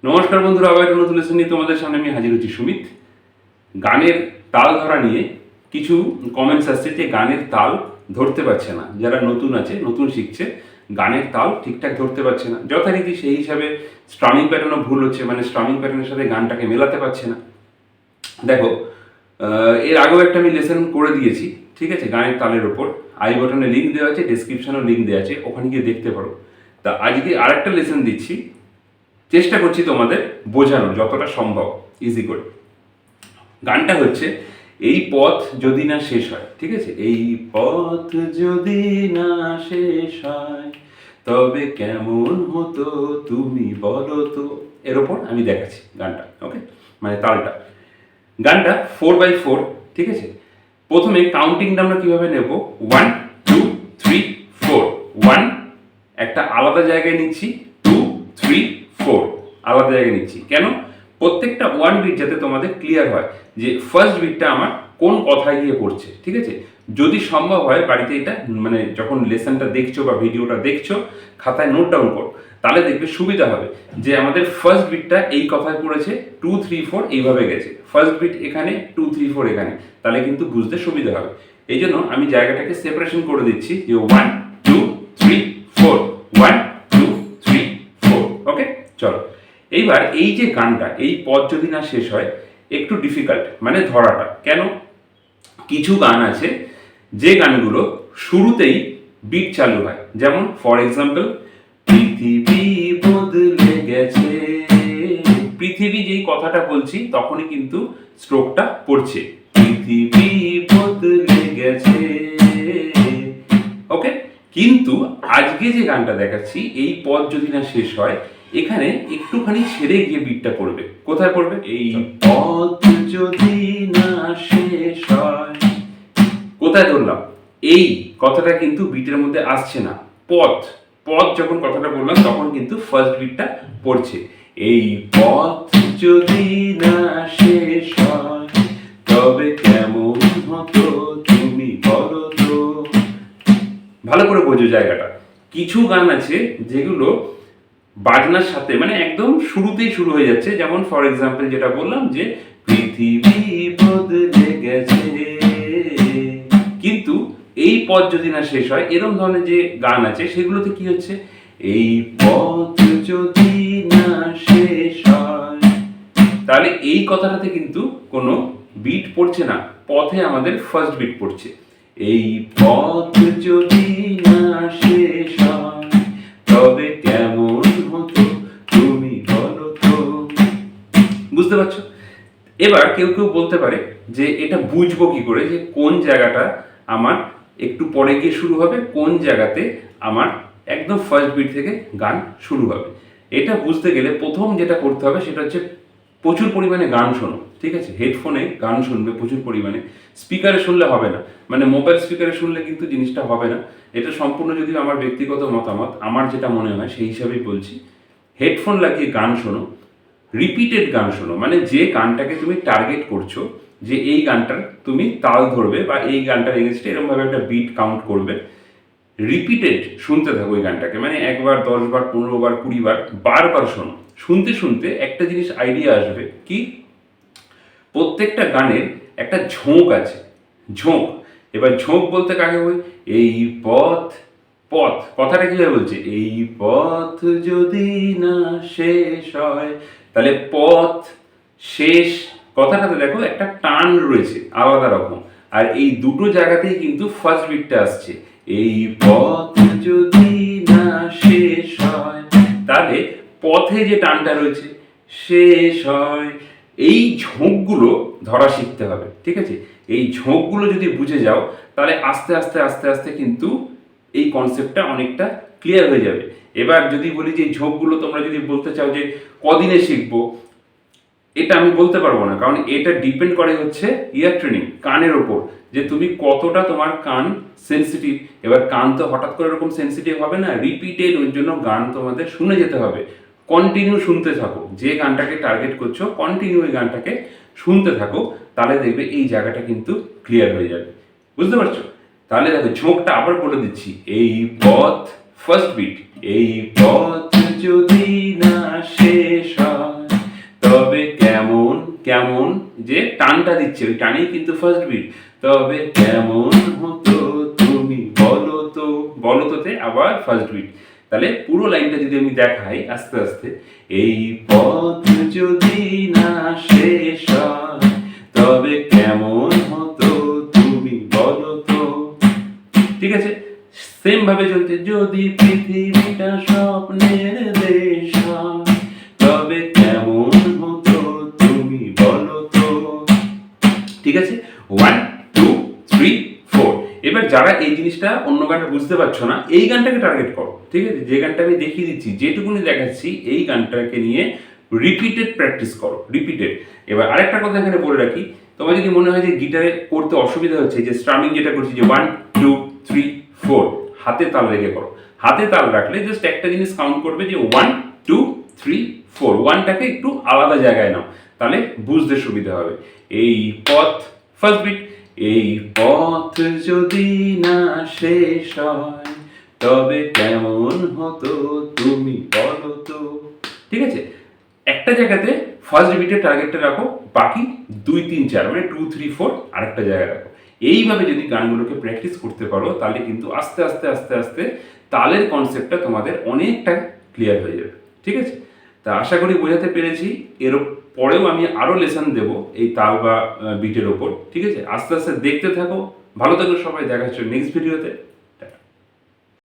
নমস্কার বন্ধুরা, আবার একটা নতুন লেসন নিয়ে তোমাদের সামনে আমি হাজির হচ্ছি সুমিত। গানের তাল ধরা নিয়ে কিছু কমেন্টস আসছে যে গানের তাল ধরতে পারছে না, যারা নতুন আছে, নতুন শিখছে, গানের তাল ঠিকঠাক ধরতে পারছে না। যথারীতি সেই হিসাবে স্ট্রামিং প্যাটার্নও ভুল হচ্ছে, মানে স্ট্রামিং প্যাটার্নের সাথে গানটাকে মেলাতে পারছে না। দেখো, এর আগেও একটা আমি লেসন করে দিয়েছি, ঠিক আছে, গানের তালের ওপর। আই বাটনে লিঙ্ক দেওয়া আছে, ডেসক্রিপশনেও লিঙ্ক দেওয়া আছে, ওখানে গিয়ে দেখতে পারো। তা আজকে আরেকটা লেসন দিচ্ছি, চেষ্টা করছি তোমাদের বোঝানোর যতটা সম্ভব ইজি করে। গানটা হচ্ছে এই পথ যদি না শেষ হয়, ঠিক আছে, এই পথ যদি না শেষ হয় তবে কেমন হতো তুমি বলো তো। এর ওপর আমি দেখাচ্ছি গানটা, ওকে, মানে তালটা। গানটা 4/4, ঠিক আছে। প্রথমে কাউন্টিংটা আমরা কিভাবে নেব, 1 2 3 4, 1 একটা আলাদা জায়গায় নিচ্ছি, 2 3 4 আলাদা জায়গায় নিচ্ছি। কেন? প্রত্যেকটা ওয়ান বিট যাতে তোমাদের ক্লিয়ার হয় যে ফার্স্ট বিটটা আমার কোন কথায় গিয়ে পড়ছে, ঠিক আছে। যদি সম্ভব হয় বাড়িতে এটা, মানে যখন লেসনটা দেখছো বা ভিডিওটা দেখছো, খাতায় নোট ডাউন করো, তাহলে দেখবে সুবিধা হবে যে আমাদের ফার্স্ট বিটটা এই কথায় পড়েছে, 2 3 4 এইভাবে গেছে, ফার্স্ট বিট এখানে, 2 3 4 এখানে, তাহলে কিন্তু বুঝতে সুবিধা হবে। এই জন্য আমি জায়গাটাকে সেপারেশন করে দিচ্ছি যে 1 2 3 4, 1 2 3 4, ওকে। চলো, এইবার এই যে গানটা, এই পথ যদি না শেষ হয়, একটু ডিফিকাল্ট মানে ধরাটা। কেন? কিছু গান আছে যে গানগুলো শুরুতেই বিট চালু হয়, যেমন ফর এক্সাম্পল পৃথিবী বদলে গেছে, পৃথিবী যেই কথাটা বলছি তখনই কিন্তু স্ট্রোকটা পড়ছে, পৃথিবী বদলে গেছে, ওকে। কিন্তু আজকে যে গানটা দেখাচ্ছি, এই পথ যদি না শেষ হয়, এখানে একটুখানি ছেড়ে গিয়ে বিটটা পড়বে। কোথায় পড়বে? এই পথ যদি না শেষ হয়, কোথায় ধরলাম? এই কথাটা কিন্তু বিটের মধ্যে আসছে না। পথ, পথ যখন কথাটা বললাম তখন কিন্তু ফার্স্ট বিটটা পড়ছে, এই পথ যদি না শেষ হয় তবে কেমন হতো তুমি বলো তো। ভালো করে বোঝো জায়গাটা। কিছু গান আছে যেগুলো বাজনার সাথে মানে একদম শুরুতেই শুরু হয়ে যাচ্ছে, যেমন ফর এক্সাম্পল যেটা বললাম যে পৃথিবী বদলে গেছে, কিন্তু এই পথ যদি না শেষ হয়, এরকম ধরনের যে গান আছে সেগুলোতে কি হচ্ছে, এই পথ যদি না শেষ হয়, তাহলে এই কথাটাতে কিন্তু কোনো বিট পড়ছে না, পথে আমাদের ফার্স্ট বিট পড়ছে, এই পথ যদি না শেষ হয় তবে কেমন হতো তুমি বলো তো। বুঝতে পারছো? এবার কেউ কেউ বলতে পারে যে এটা বুঝবো কি করে যে কোন জায়গাটা আমার একটু পরে গিয়ে শুরু হবে, কোন জায়গাতে আমার একদম ফার্স্ট বিট থেকে গান শুরু হবে। এটা বুঝতে গেলে প্রথম যেটা করতে হবে সেটা হচ্ছে প্রচুর পরিমাণে গান শোনো, ঠিক আছে। হেডফোনে গান শুনবে প্রচুর পরিমাণে, স্পিকারে শুনলে হবে না, মানে মোবাইল স্পিকারে শুনলে কিন্তু জিনিসটা হবে না। এটা সম্পূর্ণ যদি আমার ব্যক্তিগত মতামত, আমার যেটা মনে হয় সেই হিসাবেই বলছি। হেডফোন লাগিয়ে গান শোনো, রিপিটেড গান শোনো, মানে যে গানটাকে তুমি টার্গেট করছো যে এই গানটার তুমি তাল ধরবে বা এই গানটার এগেনস্টে এরকমভাবে একটা বিট কাউন্ট করবে, রিপিটেড শুনতে থাকো ওই গানটাকে, মানে একবার 10 বার 15 বার 20 বার বারবার শোনো। শুনতে শুনতে একটা জিনিস আইডিয়া আসবে কি, প্রত্যেকটা গানের একটা ঝোঁক আছে, ঝোঁক। এবার ঝোঁক বলতে কাকে বই, এই পথ, পথ কথাটা কিভাবে বলছে, এই পথ যদি না শেষ হয়, তাহলে পথ শেষ কথাটাতে দেখো একটা টান রয়েছে আলাদা রকম, আর এই দুটো জায়গাতেই কিন্তু ফার্স্ট বিটটা আসছে, এই পথ যদি না শেষ হয়, তাহলে পথে যে টানটা রয়েছে শেষ হয়। এই ঝোঁকগুলো ধরা শিখতে হবে, ঠিক আছে। এই ঝোঁকগুলো যদি বুঝে যাও, তাহলে আস্তে আস্তে আস্তে আস্তে কিন্তু এই কনসেপ্টটা অনেকটা ক্লিয়ার হয়ে যাবে। এবার যদি বলি যে ঝোঁকগুলো তোমরা যদি বলতে চাও যে কদিনে শিখবো, এটা আমি বলতে পারবো না, কারণ এটা ডিপেন্ড করে হচ্ছে ইয়ার ট্রেনিং, কানের ওপর, যে তুমি কতটা তোমার কান সেন্সিটিভ। এবার কান তো হঠাৎ করে এরকম সেন্সিটিভ হবে না, রিপিটেড, ওই জন্য গান তোমাদের শুনে যেতে হবে, কন্টিনিউ শুনতে থাকো, যে গানটাকে টার্গেট করছো কন্টিনিউ ওই গানটাকে শুনতে থাকো, তাহলে দেখবে এই জায়গাটা কিন্তু ক্লিয়ার হয়ে যাবে। বুঝতে পারছো? তাহলে দেখো ঝোঁকটা আবার বলে দিচ্ছি, এই পথ ফার্স্ট বিট, এই পথ যদি না শেষ হয় কেমন যে টানটা দিচ্ছে ওই টানেই কিন্তু ফার্স্ট বিট। তবে কেমন হতো তুমি বলো তো, বলো তোতে আবার ফার্স্ট বিট। তাহলে পুরো লাইনটা যদি আমি দেখাই আস্তে আস্তে, এই পথ যদি না শেষ হয় তবে কেমন হতো তুমি বলো তো। ঠিক আছে, সেম ভাবে চলছে, যদি পৃথিবীটা স্বপ্নের দেশ হয় তবে কেমন হতো তুমি বলো তো। ঠিক আছে, 1 2 3 4। এবার যারা এই জিনিসটা অন্য গানটা বুঝতে পারছো না, এই গানটাকে টার্গেট করো। ঠিক আছে, যে গানটা আমি দেখিয়ে দিচ্ছি, যেটুকুনি দেখাচ্ছি এই গানটাকে নিয়ে রিপিটেড প্র্যাকটিস করো, রিপিটেড। এবার আরেকটা কথা এখানে বলে রাখি, তোমার যদি মনে হয় যে গিটারে করতে অসুবিধা হচ্ছে, যে স্ট্রামিং যেটা করছি যে 1 2 3 4, হাতে তাল রেখে করো। হাতে তাল রাখলে জাস্ট একটা জিনিস কাউন্ট করবে যে 1 2 3 4, ওয়ানটাকে একটু আলাদা জায়গায় নাও, তাহলে বুঝতে সুবিধা হবে। এই পথ ফার্স্ট বিট, এই পথ যদি না শেষ হয় তবে কেমন হতো তুমি বলো তো। ঠিক আছে, একটা জায়গাতে ফার্স্ট বিটের টার্গেটটা রাখো, বাকি 2 3 4 মানে 2 3 4 আরেকটা জায়গায় রাখো। এইভাবে যদি গানগুলোকে প্র্যাকটিস করতে পারো তাহলে কিন্তু আস্তে আস্তে আস্তে আস্তে তালের কনসেপ্টটা তোমাদের অনেকটা ক্লিয়ার হয়ে যাবে। ঠিক আছে, তা আশা করি বোঝাতে পেরেছি। এর পরেও আমি আরও লেসন দেব এই তাল বা বিটের ওপর। ঠিক আছে, আস্তে আস্তে দেখতে থাকো। ভালো থাকো সবাই, দেখা হচ্ছে নেক্সট ভিডিওতে।